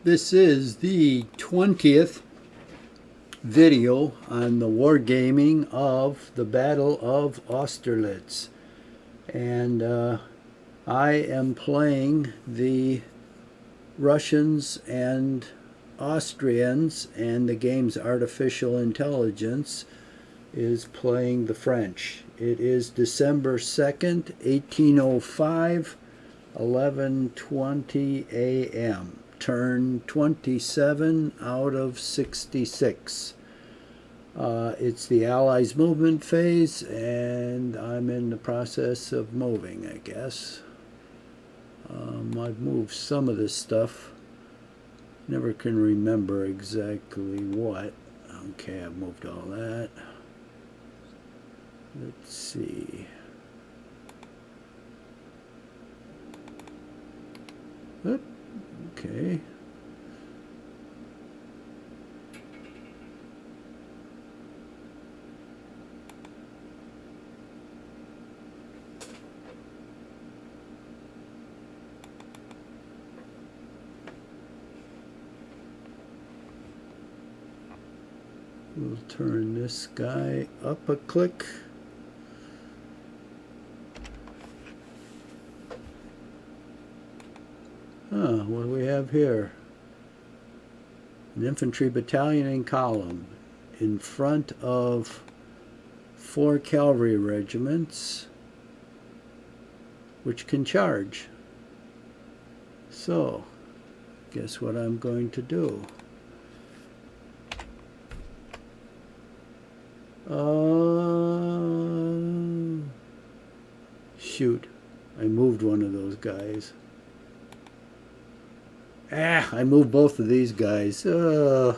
This is the 20th video on the wargaming of the Battle of Austerlitz. And I am playing the Russians and Austrians, and the game's artificial intelligence is playing the French. It is December 2nd, 1805, 11:20 a.m. Turn 27 out of 66. It's the Allies movement phase, and I'm in the process of moving, I guess. I've moved some of this stuff. Never can remember exactly what. Okay, I've moved all that. Let's see. Oop, okay. We'll turn this guy up a click. What do we have here? An infantry battalion in column in front of 4 cavalry regiments which can charge. So, guess what I'm going to do? Shoot, I moved one of those guys. I moved both of these guys. This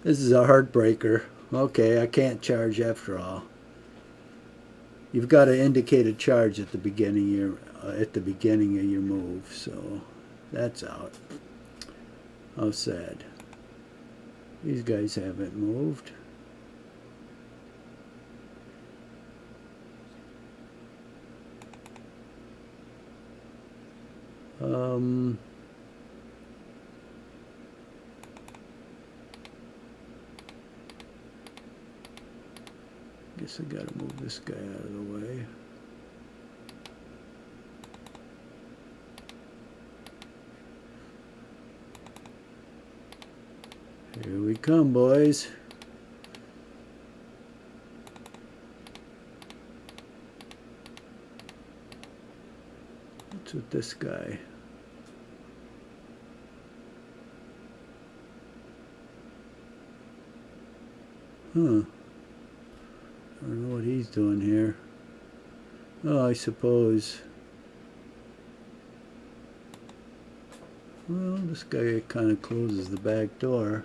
is a heartbreaker. Okay, I can't charge after all. You've got to indicate a charge at the beginning of your move, so that's out. How sad. These guys haven't moved. Guess I gotta move this guy out of the way. Here we come, boys. What's with this guy? I don't know what he's doing here. Oh, I suppose. Well, this guy kind of closes the back door.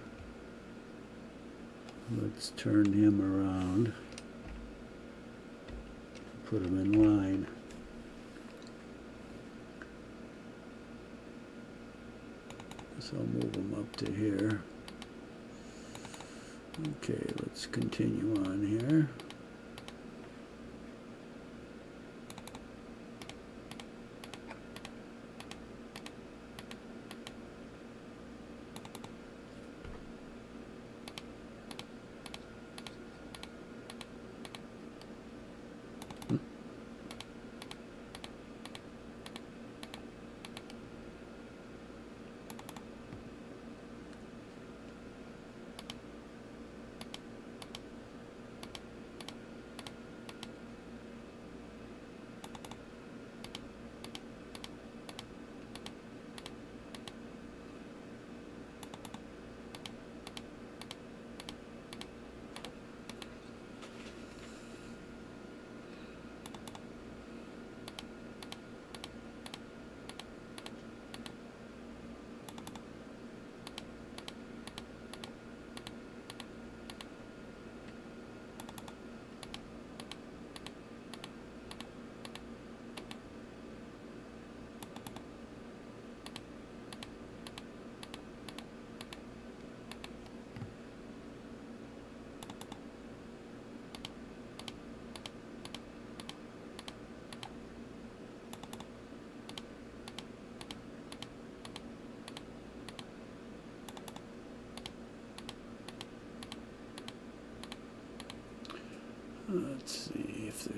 Let's turn him around. Put him in line. So I'll move him up to here. Okay, let's continue on here.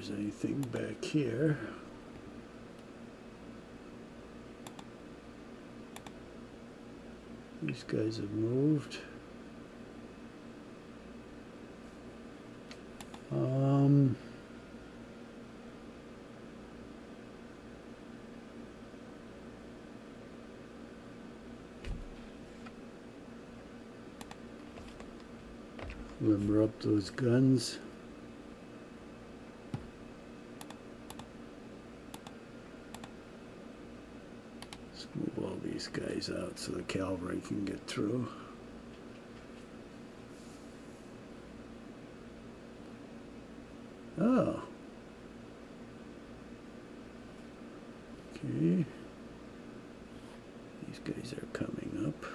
there's anything back here. These guys have moved. Limber up those guns. Let's move all these guys out so the cavalry can get through. Oh. Okay. These guys are coming up.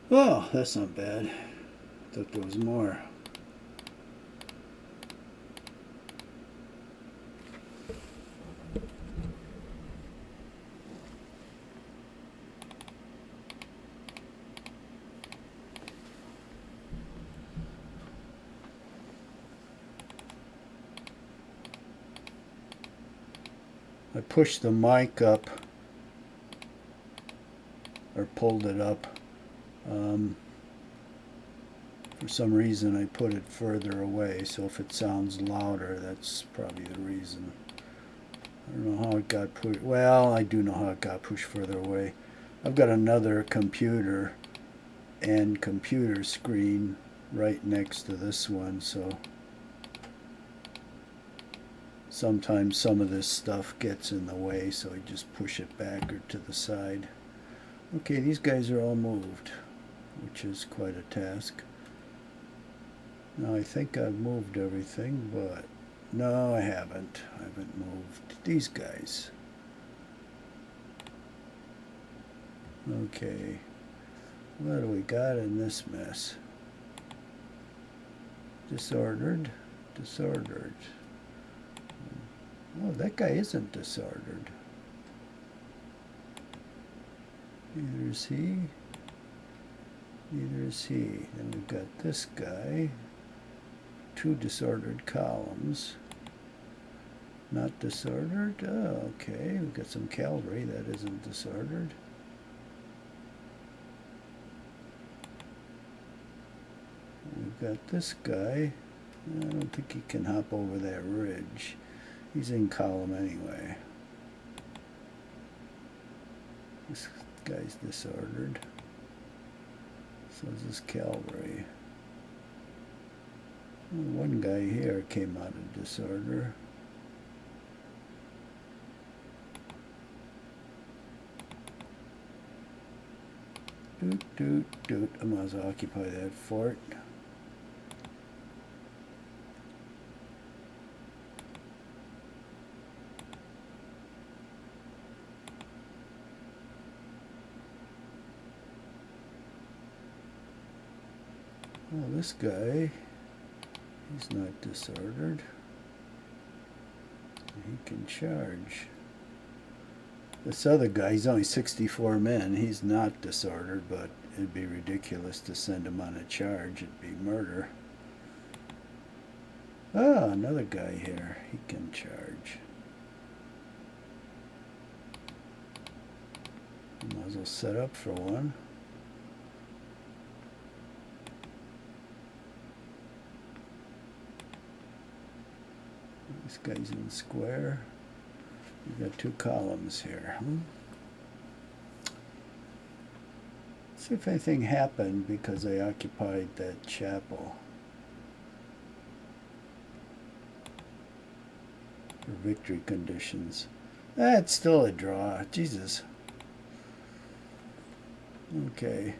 Oh, that's not bad. thought there was more. I pushed the mic up, or pulled it up. For some reason I put it further away, so if it sounds louder, that's probably the reason. I don't know how it got pushed. Well, I do know how it got pushed further away. I've got another computer and computer screen right next to this one, so sometimes some of this stuff gets in the way, so I just push it back or to the side. Okay, these guys are all moved, which is quite a task. Now I think I've moved everything, but no, I haven't. I haven't moved these guys. Okay, what do we got in this mess? Disordered, disordered. Oh, that guy isn't disordered. Neither is he. Neither is he. Then we've got this guy. 2 disordered columns. Not disordered. Oh, okay. We've got some cavalry that isn't disordered. We've got this guy. I don't think he can hop over that ridge. He's in column anyway. This guy's disordered. So is this cavalry. One guy here came out of disorder. Doot, doot, doot. I might as well occupy that fort. Well, this guy, he's not disordered. He can charge. This other guy, he's only 64 men. He's not disordered, but it'd be ridiculous to send him on a charge. It'd be murder. Ah, another guy here. He can charge. Might as well set up for one. This guy's in square. We've got 2 columns here. See if anything happened because I occupied that chapel. For victory conditions. It's still a draw. Jesus. Okay.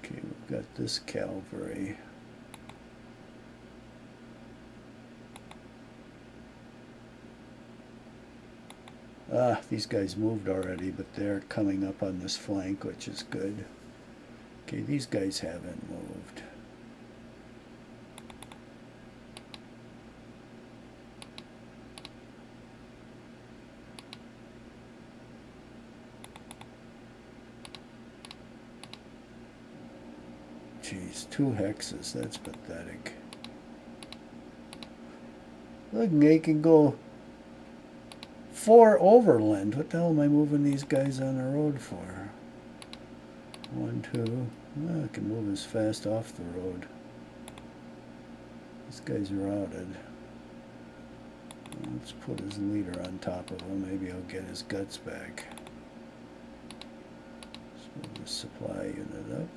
Okay, we've got this cavalry. Ah, these guys moved already, but they're coming up on this flank, which is good. Okay, these guys haven't moved. Jeez, 2 hexes, that's pathetic. Look, they can go 4 overland. What the hell am I moving these guys on the road for? 1, 2. Well, I can move as fast off the road. This guy's routed. Let's put his leader on top of him. Maybe I'll get his guts back. Let's move the supply unit up.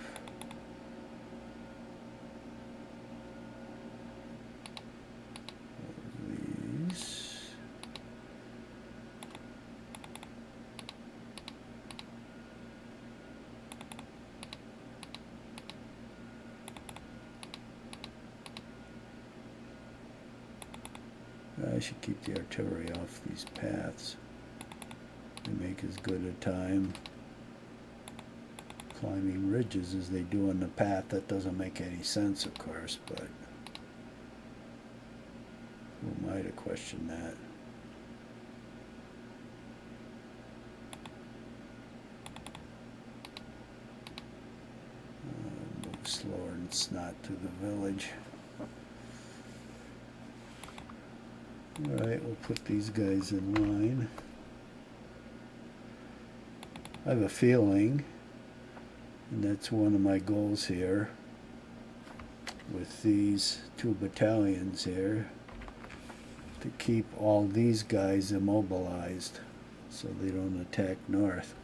I should keep the artillery off these paths. They make as good a time climbing ridges as they do on the path. That doesn't make any sense, of course, but who am I to question that? Move slower and snot to the village. Alright, we'll put these guys in line. I have a feeling, and that's one of my goals here, with these two battalions here, to keep all these guys immobilized so they don't attack north.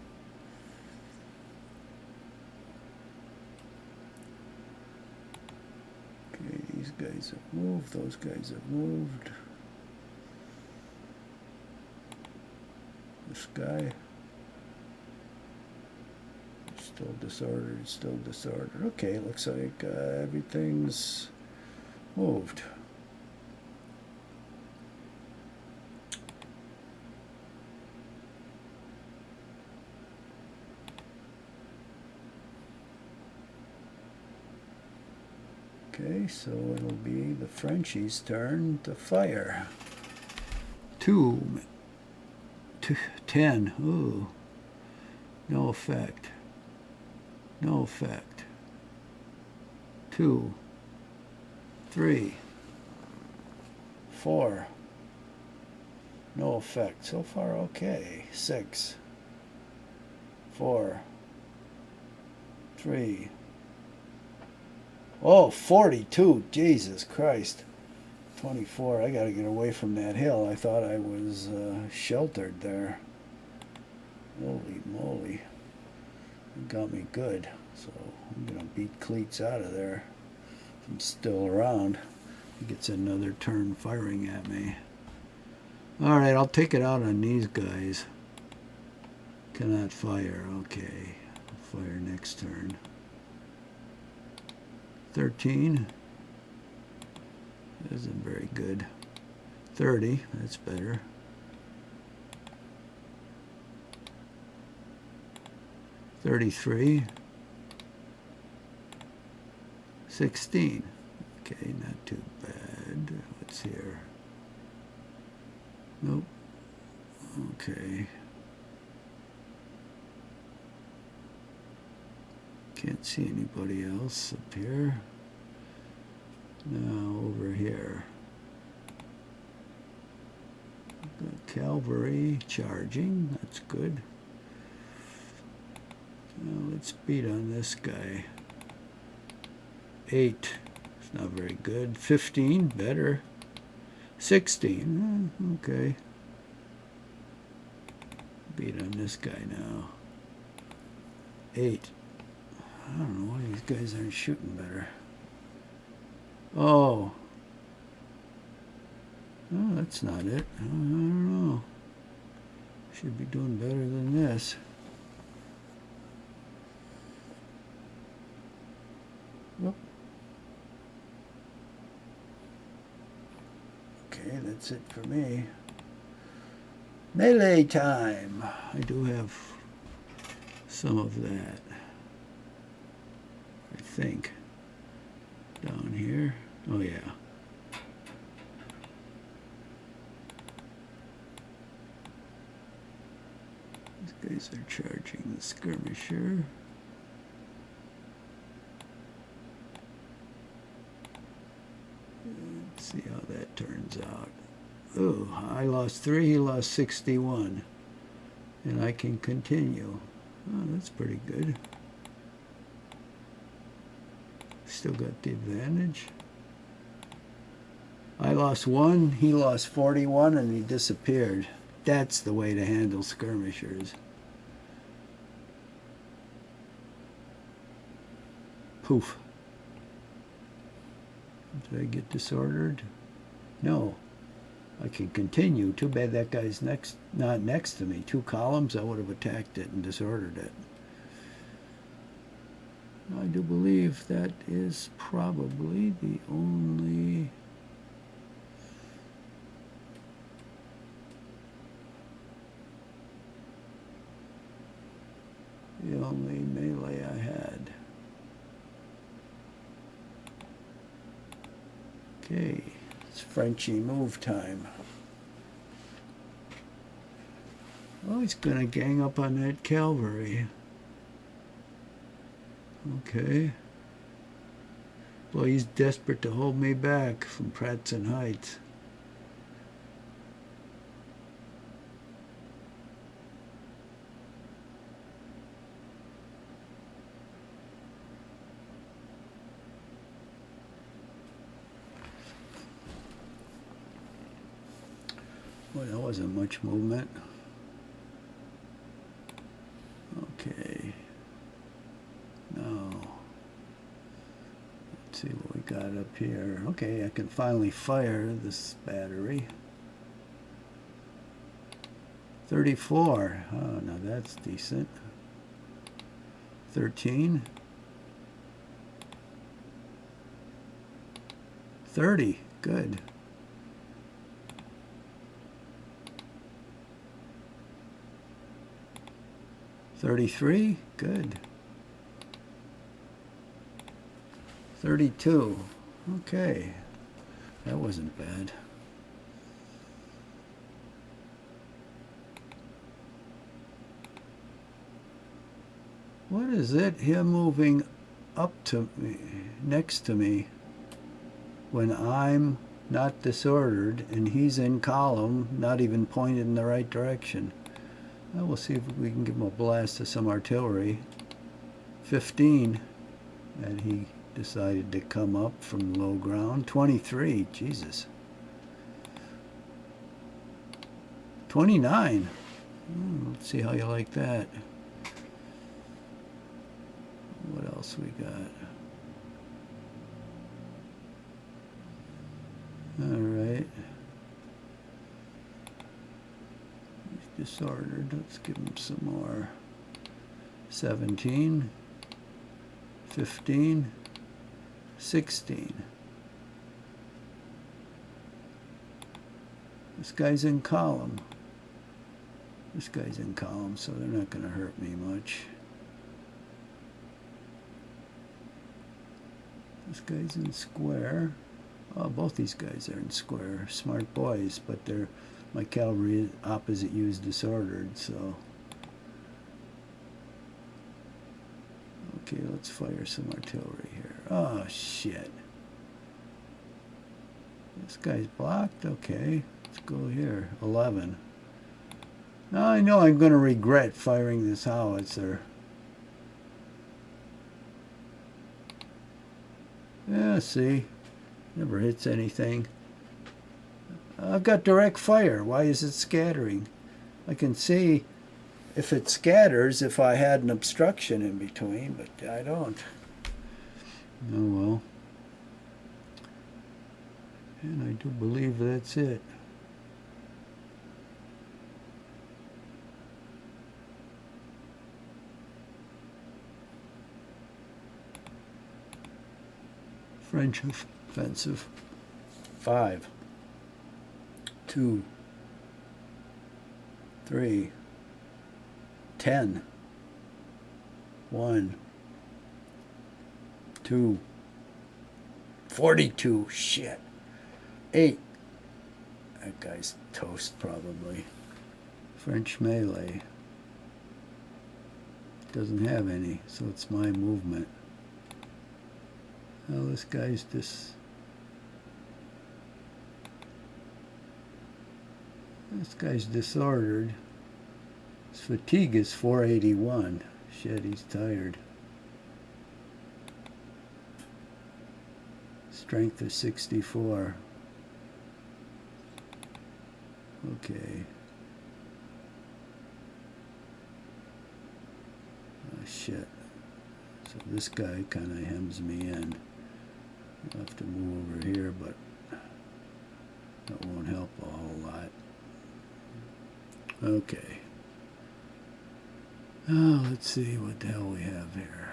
Okay, these guys have moved, those guys have moved. This guy, still disordered, still disordered. Okay, looks like everything's moved. Okay, so it'll be the Frenchies' turn to fire. 10. Ooh. No effect. No effect. 2, 3, 4. No effect. So far, okay. 6, 4, 3. Oh, 42. Jesus Christ. 24. I got to get away from that hill. I thought I was sheltered there. Holy moly. It got me good. So I'm going to beat Cleats out of there. I'm still around. He gets another turn firing at me. Alright, I'll take it out on these guys. Cannot fire. Okay. I'll fire next turn. 13. Isn't very good. 30. That's better. 33. 16. Okay, not too bad. What's here? Nope. Okay. Can't see anybody else up here. Now over here. Got cavalry charging. That's good. Now let's beat on this guy. 8. It's not very good. 15. Better. 16. Okay. Beat on this guy now. 8. I don't know why these guys aren't shooting better. Oh. Oh, that's not it. I don't know. Should be doing better than this. Whoop. Okay, that's it for me. Melee time. I do have some of that, I think. Down here. Oh yeah. These guys are charging the skirmisher. Let's see how that turns out. Oh, I lost 3, he lost 61. And I can continue. Oh, that's pretty good. Still got the advantage. I lost 1, he lost 41, and he disappeared. That's the way to handle skirmishers. Poof. Did I get disordered? No. I can continue. Too bad that guy's not next to me. 2 columns, I would have attacked it and disordered it. I do believe that is probably the only The only melee I had. Okay, it's Frenchy move time. Oh, he's gonna gang up on that cavalry. Okay. Well, he's desperate to hold me back from Pratzen Heights. Well, that wasn't much movement. Okay. Now, let's see what we got up here. Okay, I can finally fire this battery. 34. Oh, now that's decent. 13. 30. Good. 33. Good. 32. Okay. That wasn't bad. What is it? Him moving up to me, next to me, when I'm not disordered and he's in column, not even pointed in the right direction. Well, we'll see if we can give him a blast of some artillery. 15. And he decided to come up from low ground. 23. Jesus. 29. Let's see how you like that. What else we got? All right. He's disordered. Let's give him some more. 17. 15. 16. This guy's in column. This guy's in column, so they're not going to hurt me much. This guy's in square. Oh, both these guys are in square. Smart boys, but they're my cavalry opposite you is disordered, so. Okay, let's fire some artillery here. Oh, shit. This guy's blocked? Okay, let's go here. 11. Now I know I'm going to regret firing this howitzer. Yeah, see? Never hits anything. I've got direct fire. Why is it scattering? I can see if it scatters if I had an obstruction in between, but I don't. Oh well. And I do believe that's it. French offensive. 5, 2, 3, 10, 1, 2, 42, shit, 8, that guy's toast probably. French melee, doesn't have any, so it's my movement. Well, this guy's disordered. His fatigue is 481. Shit, he's tired. Strength is 64. Okay. Oh, shit. So this guy kind of hems me in. I'll have to move over here, but that won't help a whole lot. Okay. Oh, let's see what the hell we have here.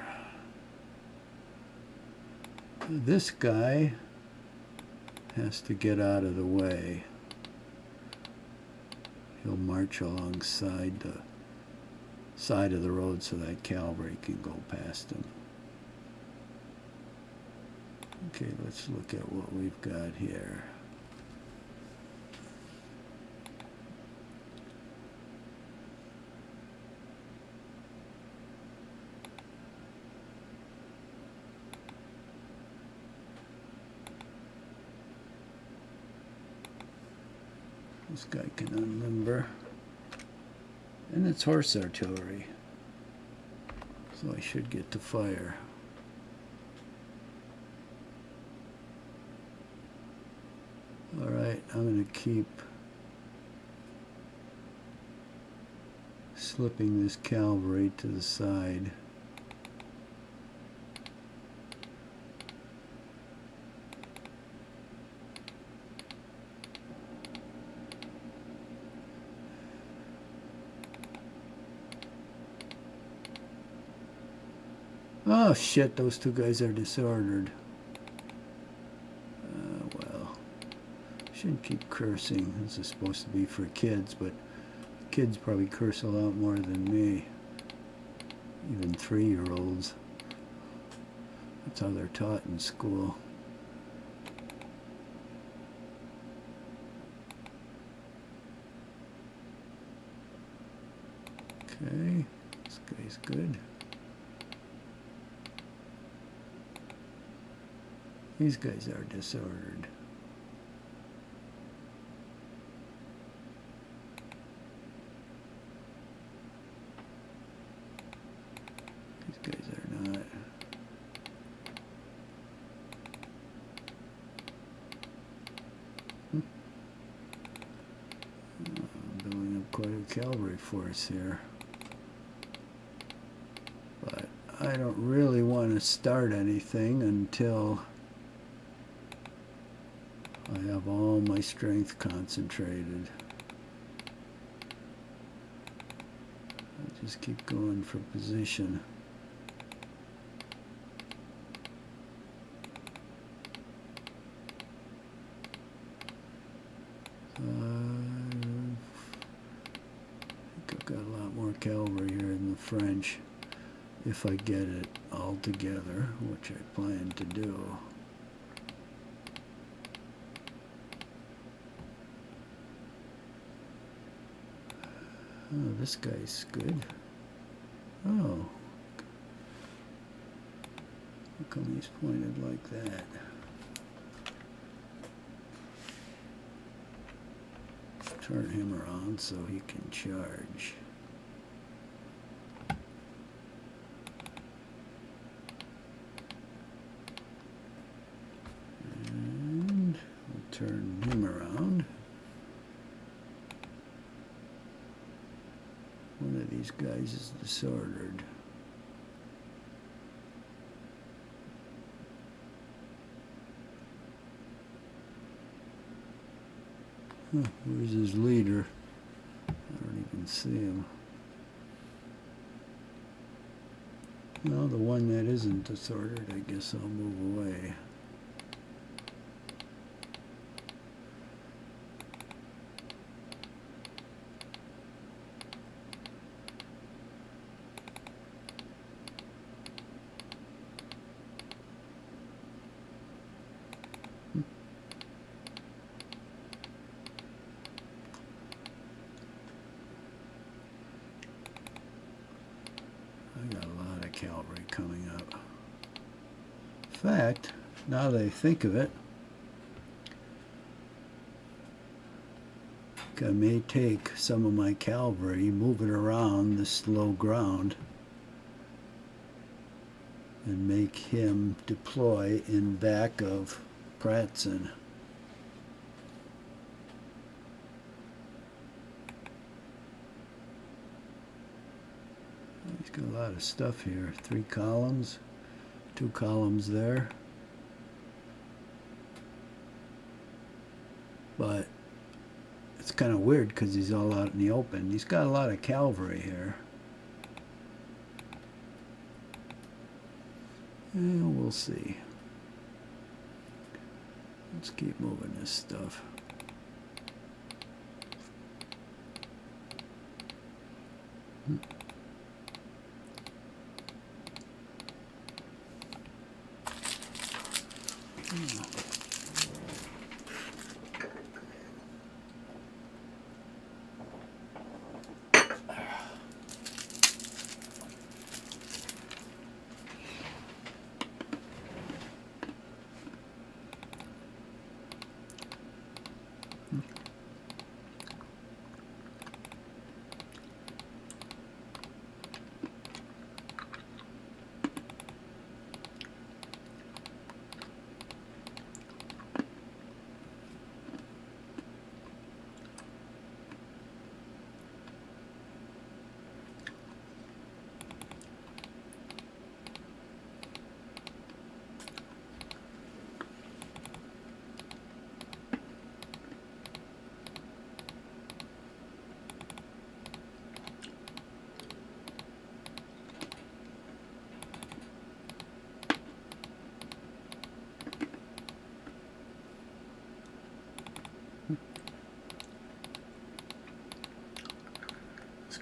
This guy has to get out of the way. He'll march alongside the side of the road so that cavalry can go past them. Okay, let's look at what we've got here. This guy can unlimber. And it's horse artillery. So I should get to fire. Alright, I'm going to keep slipping this cavalry to the side. Oh shit, those two guys are disordered. Well, shouldn't keep cursing. This is supposed to be for kids, but kids probably curse a lot more than me. Even 3-year-olds. That's how they're taught in school. Okay, this guy's good. These guys are disordered. These guys are not. I'm building up quite a cavalry force here. But I don't really want to start anything until I have all my strength concentrated. I'll just keep going for position. I think I've got a lot more cavalry here than the French if I get it all together, which I plan to do. Oh, this guy's good. Oh. How come he's pointed like that? Let's turn him around so he can charge. And we'll turn him around. One of these guys is disordered. Huh, where's his leader? I don't even see him. Well, the one that isn't disordered, I guess I'll move away. I got a lot of cavalry coming up. In fact, now that I think of it, I may take some of my cavalry, move it around this low ground, and make him deploy in back of Pratzen. He's got a lot of stuff here. 3 columns, 2 columns there. But it's kind of weird because he's all out in the open. He's got a lot of cavalry here. And we'll see. Let's keep moving this stuff.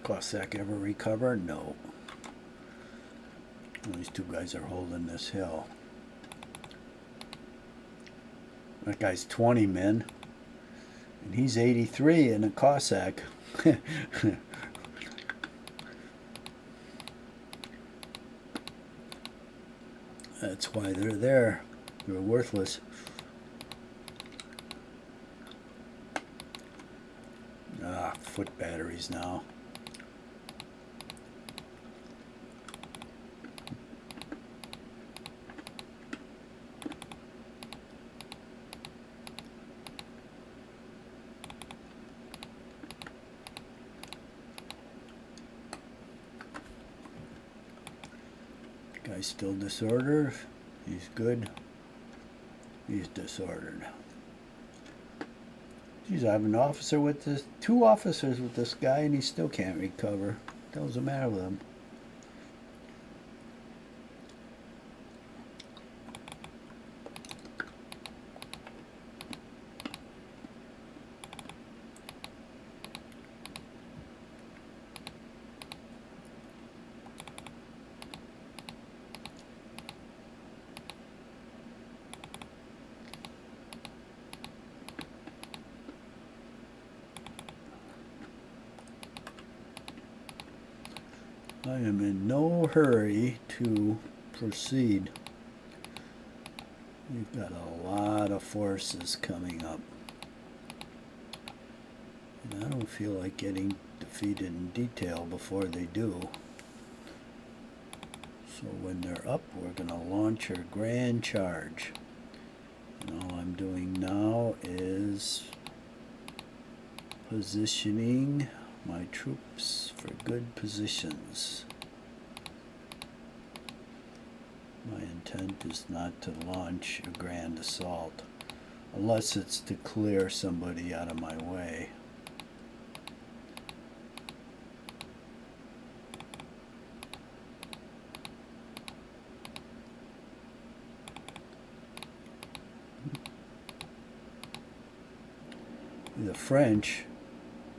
Cossack ever recover? No. These two guys are holding this hill. That guy's 20 men. And he's 83 in a Cossack. That's why they're there. They're worthless. Ah, foot batteries now. Guy's still disordered. He's good. He's disordered. Geez, I have an officer with this, 2 officers with this guy, and he still can't recover. What the hell's the matter with him? I am in no hurry to proceed. We've got a lot of forces coming up. And I don't feel like getting defeated in detail before they do. So when they're up, we're going to launch our grand charge. And all I'm doing now is positioning my troops for good positions. My intent is not to launch a grand assault unless it's to clear somebody out of my way. The French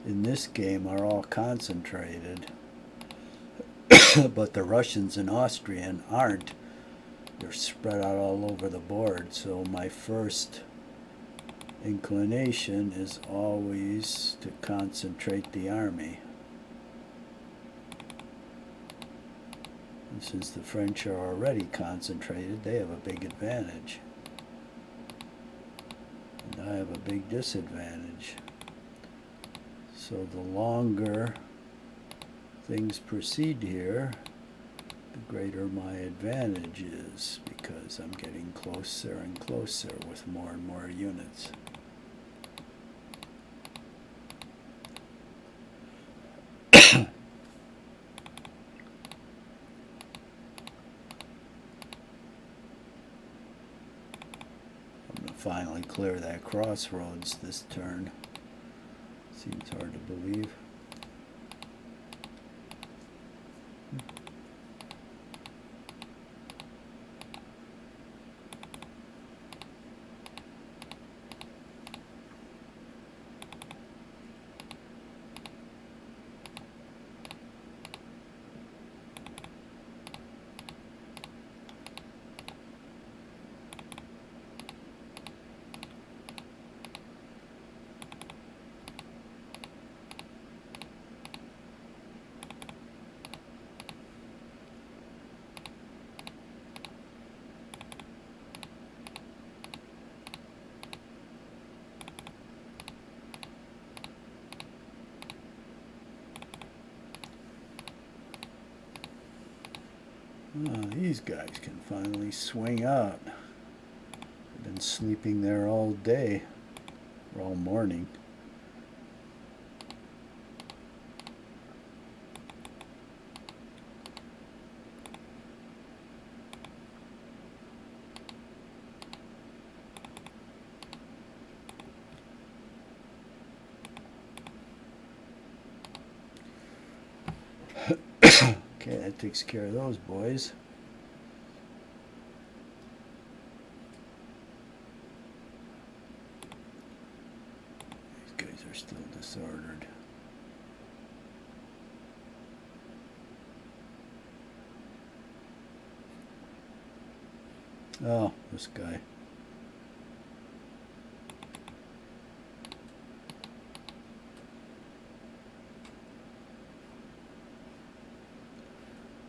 in this game are all concentrated, but the Russians and Austrian aren't. They're spread out all over the board, so my first inclination is always to concentrate the army. And since the French are already concentrated, they have a big advantage. And I have a big disadvantage. So the longer things proceed here, the greater my advantage is, because I'm getting closer and closer with more and more units. I'm going to finally clear that crossroads this turn. Seems hard to believe. Oh, these guys can finally swing out. They've been sleeping there all day, or all morning. Okay, that takes care of those boys. These guys are still disordered. Oh, this guy.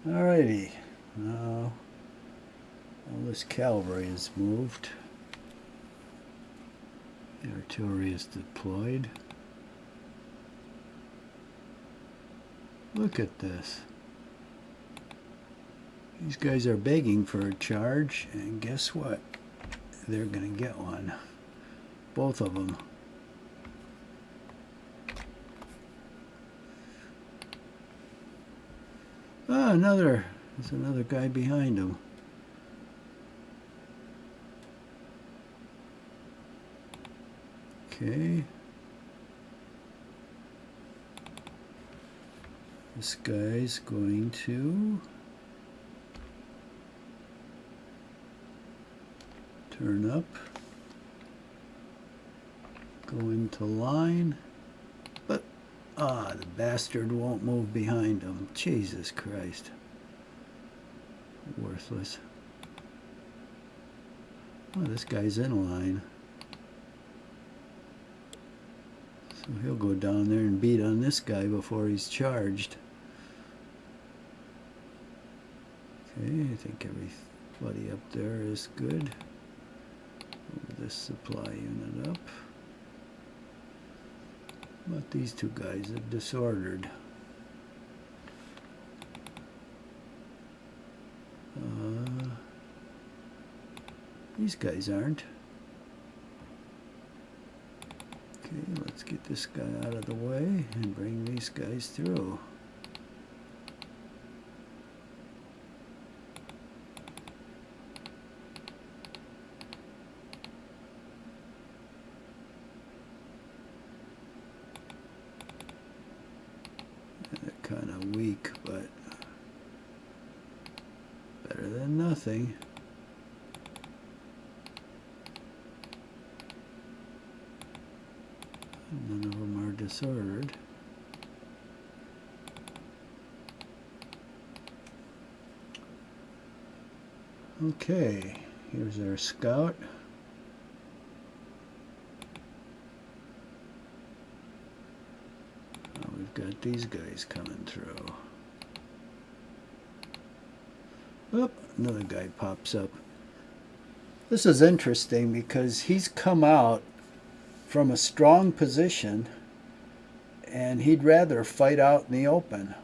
Alrighty. Now, all this cavalry is moved. The artillery is deployed. Look at this. These guys are begging for a charge, and guess what? They're going to get one. Both of them. Ah, there's another guy behind him. Okay. This guy's going to turn up, go into line, but the bastard won't move behind him. Jesus Christ. Worthless. Oh, this guy's in line. So he'll go down there and beat on this guy before he's charged. Okay, I think everybody up there is good. Move this supply unit up. But these two guys are disordered. These guys aren't. Okay, let's get this guy out of the way and bring these guys through. They're kind of weak, but better than nothing. None of them are disordered. Okay, here's our scout. Now we've got these guys coming through. Oop, another guy pops up. This is interesting because he's come out from a strong position and he'd rather fight out in the open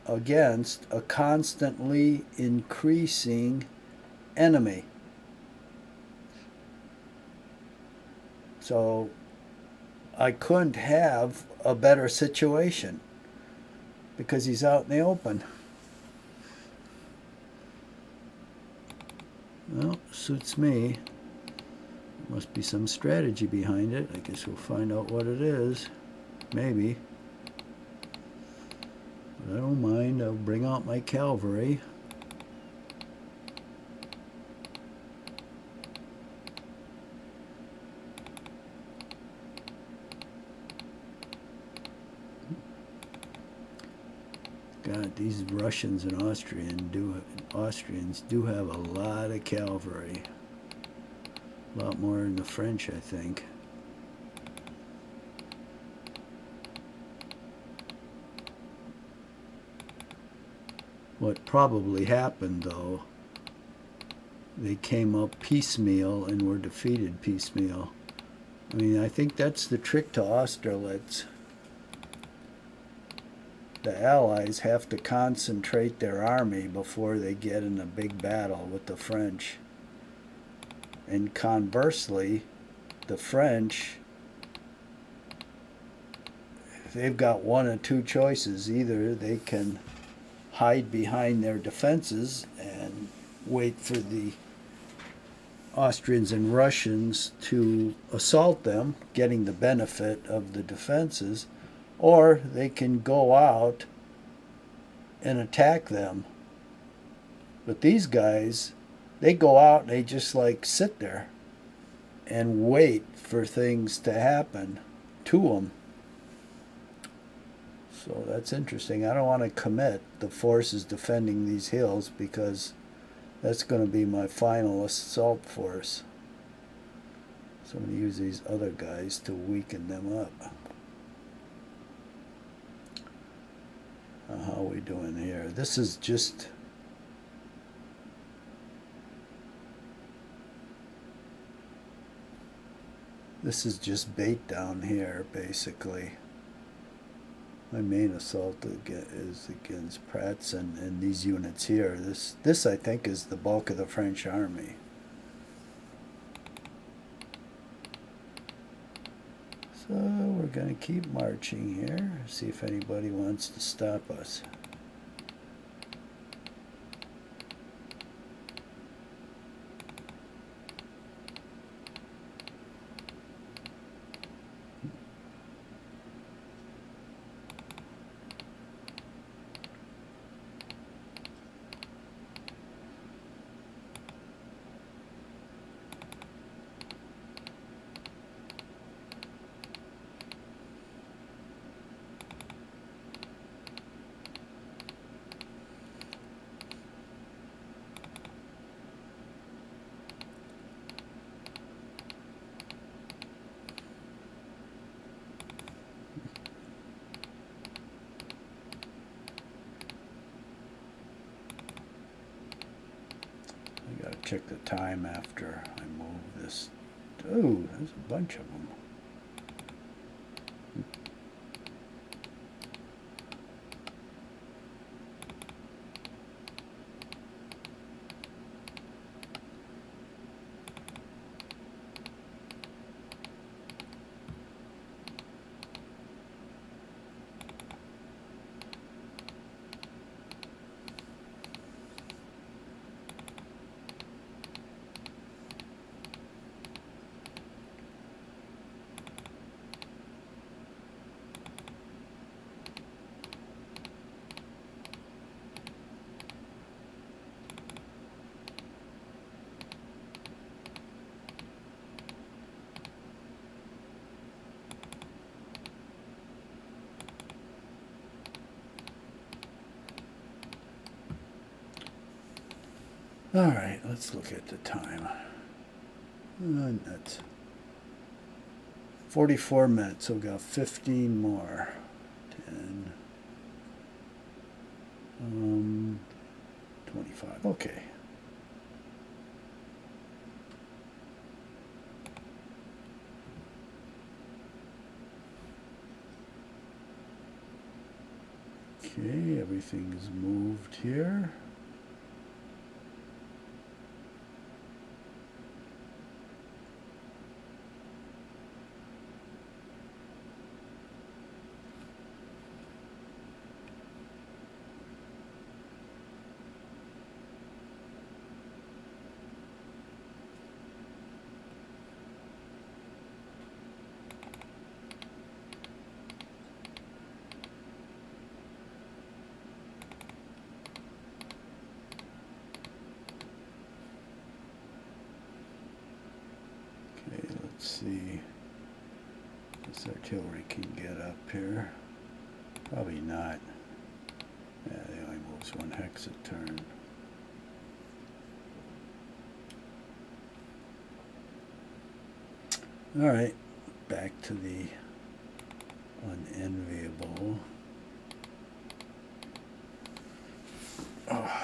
against a constantly increasing enemy. So I couldn't have a better situation because he's out in the open. Well, suits me. Must be some strategy behind it. I guess we'll find out what it is. Maybe. But I don't mind. I'll bring out my cavalry. God, these Russians and Austrians do have a lot of cavalry. A lot more than the French, I think. What probably happened, though, they came up piecemeal and were defeated piecemeal. I mean, I think that's the trick to Austerlitz. The Allies have to concentrate their army before they get in a big battle with the French. And conversely, the French, they've got one of two choices. Either they can hide behind their defenses and wait for the Austrians and Russians to assault them, getting the benefit of the defenses, or they can go out and attack them. But these guys, they go out and they just like sit there and wait for things to happen to them. So that's interesting. I don't want to commit the forces defending these hills because That's going to be my final assault force. So I'm going to use these other guys to weaken them up. How are we doing here? This is just... This is just bait down here, basically. My main assault is against Pratt's and these units here. This I think is the bulk of the French army. So we're going to keep marching here, see if anybody wants to stop us. I gotta check the time after I move this. Oh, there's a bunch of them. All right, let's look at the time. That's 44 minutes, so we've got 15 more. 10, 25, okay. Okay, everything's moved here. Let's see. This artillery can get up here. Probably not. Yeah, they only moves one hex a turn. Alright, back to the unenviable. Oh.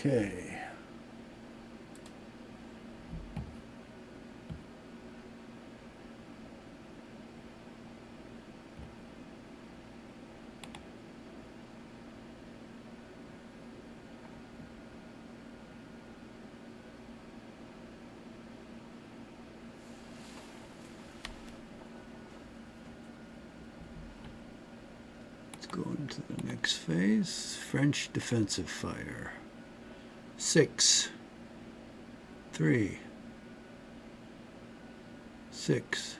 Okay. Go into the next phase. French defensive fire. 6, 3, 6,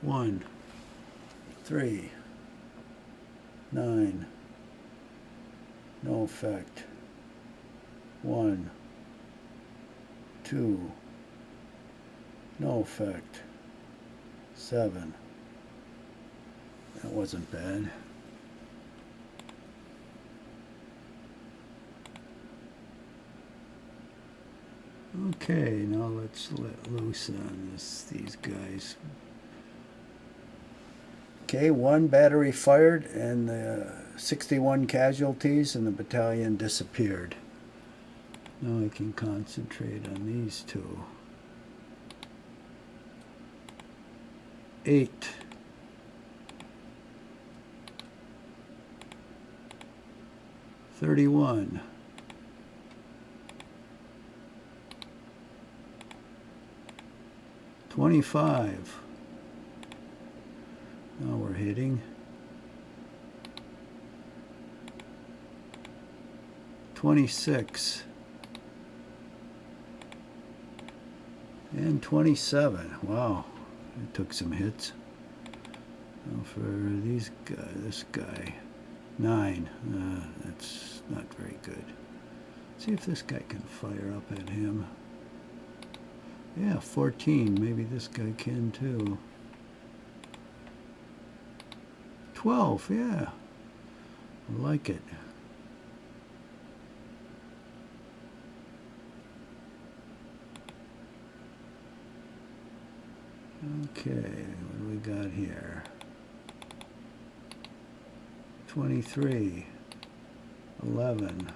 1, 3, 9. No effect. 1, 2. No effect. 7. That wasn't bad. Okay, now let's let loose on these guys. Okay, 1 battery fired and 61 casualties, and the battalion disappeared. Now I can concentrate on these 2. 8. 31. 25. Now we're hitting. 26. And 27. Wow, it took some hits. Now for these guys, this guy, 9. That's not very good. See if this guy can fire up at him. Yeah, 14. Maybe this guy can too. 12. Yeah, I like it. Okay, what do we got here? 23. 11.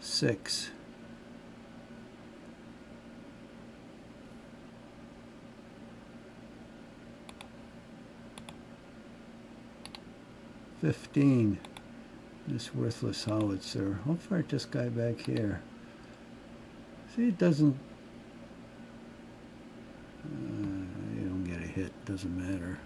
6. 15. This worthless howitzer. I'll fire this guy back here. See, it doesn't... you don't get a hit. Doesn't matter.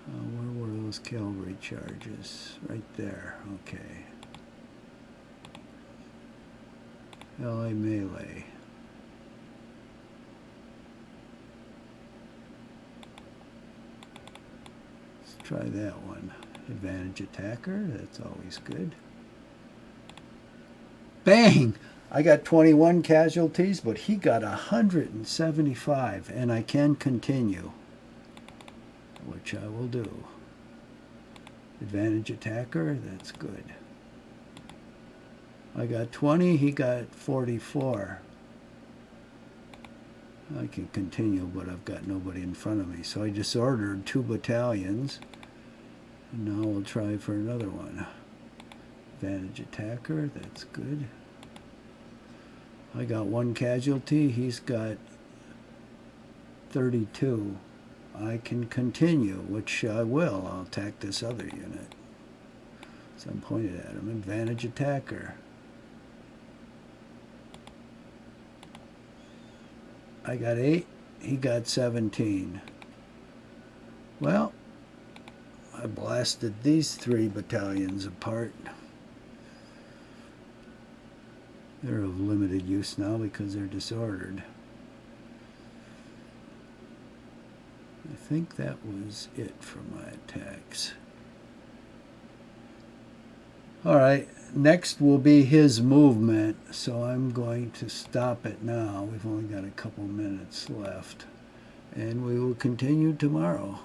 Where were those cavalry charges? Right there. Okay. LA melee. Try that one. Advantage attacker, that's always good. Bang! I got 21 casualties, but he got 175, and I can continue, which I will do. Advantage attacker, that's good. I got 20, he got 44. I can continue, but I've got nobody in front of me. So I disordered 2 battalions. And now we'll try for another one. Advantage attacker, that's good. I got 1 casualty, he's got 32. I can continue, which I will. I'll attack this other unit. So I'm pointed at him. Advantage attacker. I got 8, he got 17. Well, I blasted these 3 battalions apart. They're of limited use now because they're disordered. I think that was it for my attacks. Alright, next will be his movement, so I'm going to stop it now. We've only got a couple minutes left, and we will continue tomorrow.